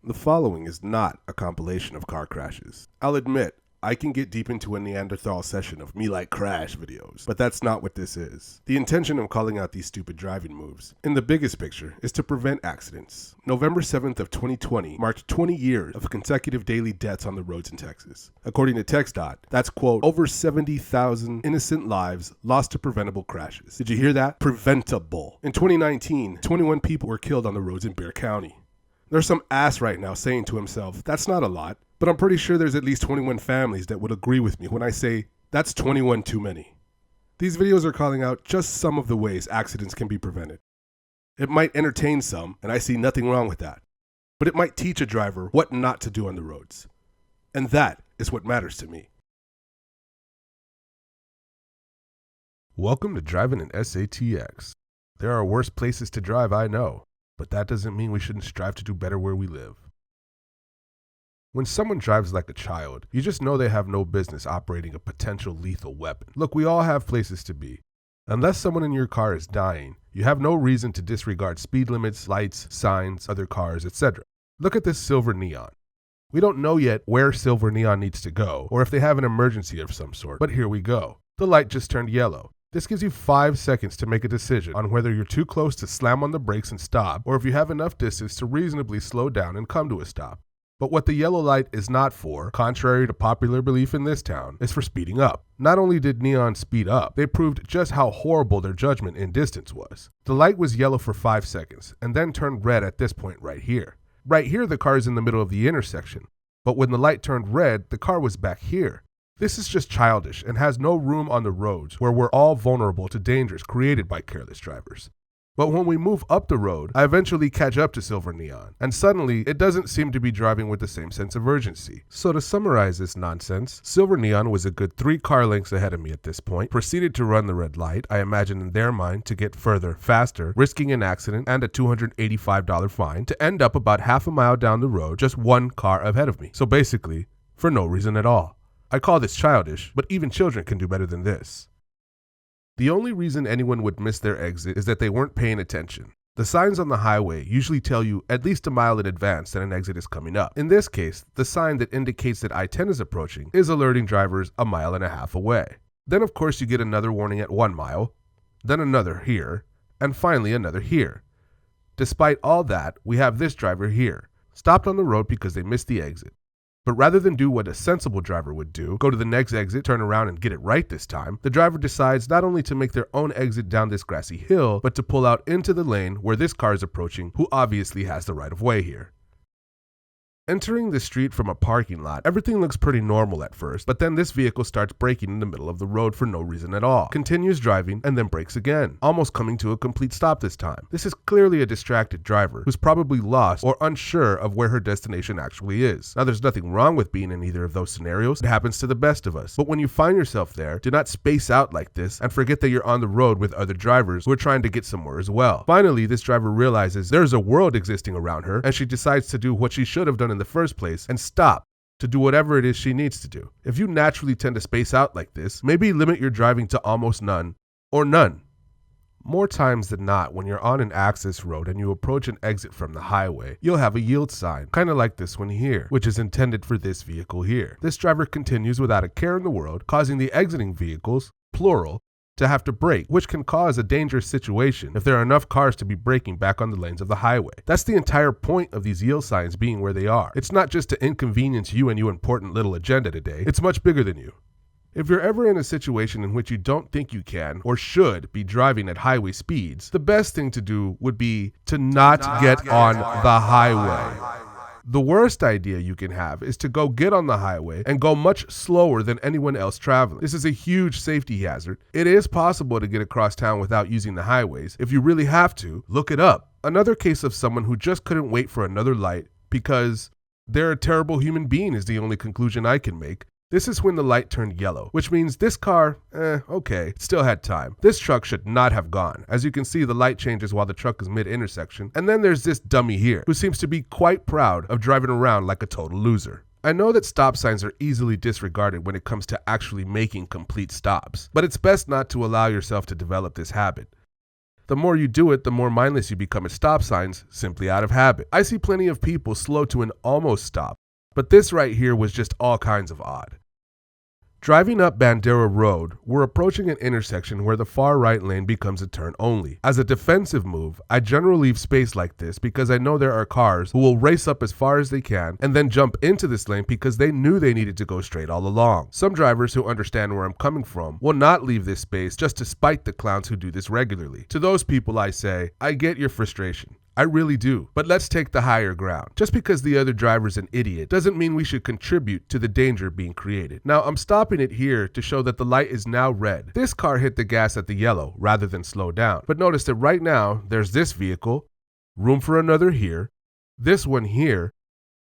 The following is not a compilation of car crashes. I'll admit, I can get deep into a Neanderthal session of me like crash videos, but that's not what this is. The intention of calling out these stupid driving moves, in the biggest picture, is to prevent accidents. November 7th of 2020 marked 20 years of consecutive daily deaths on the roads in Texas. According to TxDOT, that's quote, over 70,000 innocent lives lost to preventable crashes. Did you hear that? Preventable. In 2019, 21 people were killed on the roads in Bexar County. There's some ass right now saying to himself, that's not a lot, but I'm pretty sure there's at least 21 families that would agree with me when I say, that's 21 too many. These videos are calling out just some of the ways accidents can be prevented. It might entertain some, and I see nothing wrong with that, but it might teach a driver what not to do on the roads. And that is what matters to me. Welcome to driving an SATX. There are worse places to drive, I know. But that doesn't mean we shouldn't strive to do better where we live. When someone drives like a child, you just know they have no business operating a potential lethal weapon. Look, we all have places to be. Unless someone in your car is dying, you have no reason to disregard speed limits, lights, signs, other cars, etc. Look at this silver neon. We don't know yet where silver neon needs to go, or if they have an emergency of some sort, but here we go. The light just turned yellow. This gives you 5 seconds to make a decision on whether you're too close to slam on the brakes and stop, or if you have enough distance to reasonably slow down and come to a stop. But what the yellow light is not for, contrary to popular belief in this town, is for speeding up. Not only did neon speed up, they proved just how horrible their judgment in distance was. The light was yellow for 5 seconds, and then turned red at this point right here. Right here the car is in the middle of the intersection, but when the light turned red, the car was back here. This is just childish and has no room on the roads where we're all vulnerable to dangers created by careless drivers. But when we move up the road, I eventually catch up to silver neon, and suddenly it doesn't seem to be driving with the same sense of urgency. So to summarize this nonsense, silver neon was a good 3 car lengths ahead of me at this point, proceeded to run the red light, I imagine in their mind to get further, faster, risking an accident and a $285 fine, to end up about half a mile down the road, just 1 car ahead of me. So basically, for no reason at all. I call this childish, but even children can do better than this. The only reason anyone would miss their exit is that they weren't paying attention. The signs on the highway usually tell you at least a mile in advance that an exit is coming up. In this case, the sign that indicates that I-10 is approaching is alerting drivers a mile and a half away. Then of course you get another warning at 1 mile, then another here, and finally another here. Despite all that, we have this driver here, stopped on the road because they missed the exit. But rather than do what a sensible driver would do, go to the next exit, turn around and get it right this time, the driver decides not only to make their own exit down this grassy hill, but to pull out into the lane where this car is approaching, who obviously has the right of way here. Entering the street from a parking lot, everything looks pretty normal at first, but then this vehicle starts braking in the middle of the road for no reason at all, continues driving, and then brakes again, almost coming to a complete stop this time. This is clearly a distracted driver who's probably lost or unsure of where her destination actually is. Now there's nothing wrong with being in either of those scenarios, it happens to the best of us, but when you find yourself there, do not space out like this and forget that you're on the road with other drivers who are trying to get somewhere as well. Finally, this driver realizes there's a world existing around her, and she decides to do what she should have done in the first place and stop to do whatever it is she needs to do. If you naturally tend to space out like this, maybe limit your driving to almost none or none. More times than not, when you're on an access road and you approach an exit from the highway, you'll have a yield sign, kind of like this one here, which is intended for this vehicle here. This driver continues without a care in the world, causing the exiting vehicles, plural, to have to brake, which can cause a dangerous situation if there are enough cars to be braking back on the lanes of the highway. That's the entire point of these yield signs being where they are. It's not just to inconvenience you and your important little agenda today. It's much bigger than you. If you're ever in a situation in which you don't think you can or should be driving at highway speeds, the best thing to do would be to not get on the highway. The worst idea you can have is to go get on the highway and go much slower than anyone else traveling. This is a huge safety hazard. It is possible to get across town without using the highways. If you really have to, look it up. Another case of someone who just couldn't wait for another light because they're a terrible human being is the only conclusion I can make. This is when the light turned yellow, which means this car, okay, still had time. This truck should not have gone. As you can see, the light changes while the truck is mid-intersection. And then there's this dummy here, who seems to be quite proud of driving around like a total loser. I know that stop signs are easily disregarded when it comes to actually making complete stops, but it's best not to allow yourself to develop this habit. The more you do it, the more mindless you become at stop signs, simply out of habit. I see plenty of people slow to an almost stop, but this right here was just all kinds of odd. Driving up Bandera Road, we're approaching an intersection where the far right lane becomes a turn only. As a defensive move, I generally leave space like this because I know there are cars who will race up as far as they can and then jump into this lane because they knew they needed to go straight all along. Some drivers who understand where I'm coming from will not leave this space just to spite the clowns who do this regularly. To those people I say, I get your frustration. I really do. But let's take the higher ground. Just because the other driver's an idiot doesn't mean we should contribute to the danger being created. Now, I'm stopping it here to show that the light is now red. This car hit the gas at the yellow rather than slow down. But notice that right now, there's this vehicle, room for another here, this one here,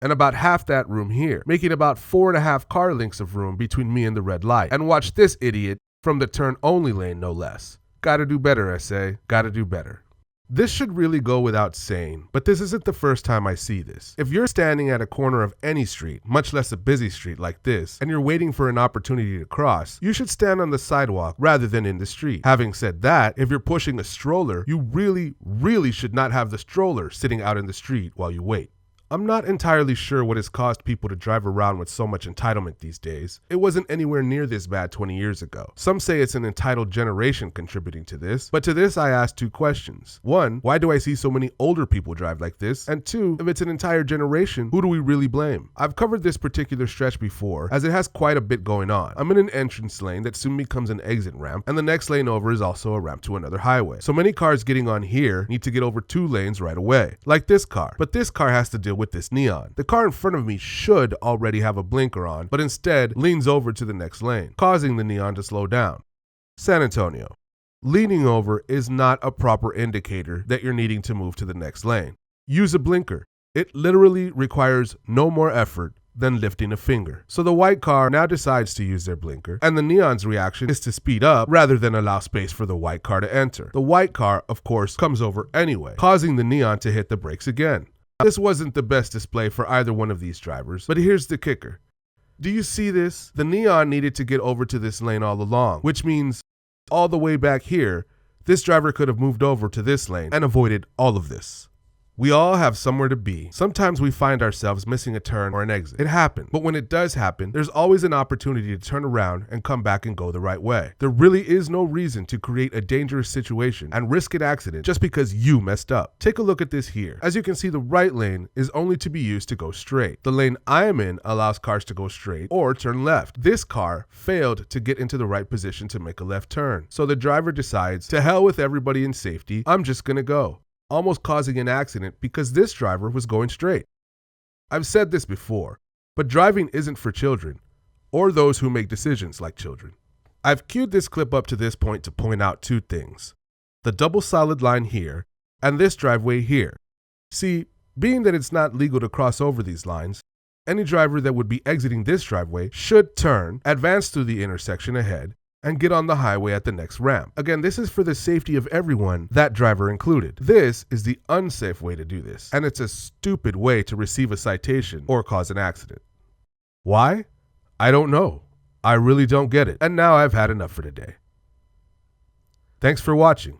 and about half that room here, making about 4.5 car lengths of room between me and the red light. And watch this idiot from the turn only lane, no less. Gotta do better, SA. Gotta do better. This should really go without saying, but this isn't the first time I see this. If you're standing at a corner of any street, much less a busy street like this, and you're waiting for an opportunity to cross, you should stand on the sidewalk rather than in the street. Having said that, if you're pushing a stroller, you really should not have the stroller sitting out in the street while you wait. I'm not entirely sure what has caused people to drive around with so much entitlement these days. It wasn't anywhere near this bad 20 years ago. Some say it's an entitled generation contributing to this, but to this I ask 2 questions. 1, why do I see so many older people drive like this? And 2, if it's an entire generation, who do we really blame? I've covered this particular stretch before, as it has quite a bit going on. I'm in an entrance lane that soon becomes an exit ramp, and the next lane over is also a ramp to another highway. So many cars getting on here need to get over 2 lanes right away, like this car. But this car has to deal with this neon. The car in front of me should already have a blinker on, but instead leans over to the next lane, causing the neon to slow down. San Antonio. Leaning over is not a proper indicator that you're needing to move to the next lane. Use a blinker. It literally requires no more effort than lifting a finger. So the white car now decides to use their blinker, and the neon's reaction is to speed up rather than allow space for the white car to enter. The white car, of course, comes over anyway, causing the neon to hit the brakes again. This wasn't the best display for either one of these drivers, but here's the kicker. Do you see this? The neon needed to get over to this lane all along, which means all the way back here, this driver could have moved over to this lane and avoided all of this. We all have somewhere to be. Sometimes we find ourselves missing a turn or an exit. It happens. But when it does happen, there's always an opportunity to turn around and come back and go the right way. There really is no reason to create a dangerous situation and risk an accident just because you messed up. Take a look at this here. As you can see, the right lane is only to be used to go straight. The lane I am in allows cars to go straight or turn left. This car failed to get into the right position to make a left turn. So the driver decides, to hell with everybody in safety, I'm just gonna go, almost causing an accident because this driver was going straight. I've said this before, but driving isn't for children or those who make decisions like children. I've queued this clip up to this point to point out 2 things: the double solid line here and this driveway here. See, being that it's not legal to cross over these lines, any driver that would be exiting this driveway should turn, advance through the intersection ahead, and get on the highway at the next ramp. Again, this is for the safety of everyone, that driver included. This is the unsafe way to do this, and it's a stupid way to receive a citation or cause an accident. Why? I don't know. I really don't get it. And now I've had enough for today. Thanks for watching.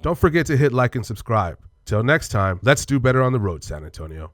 Don't forget to hit like and subscribe. Till next time, let's do better on the road, San Antonio.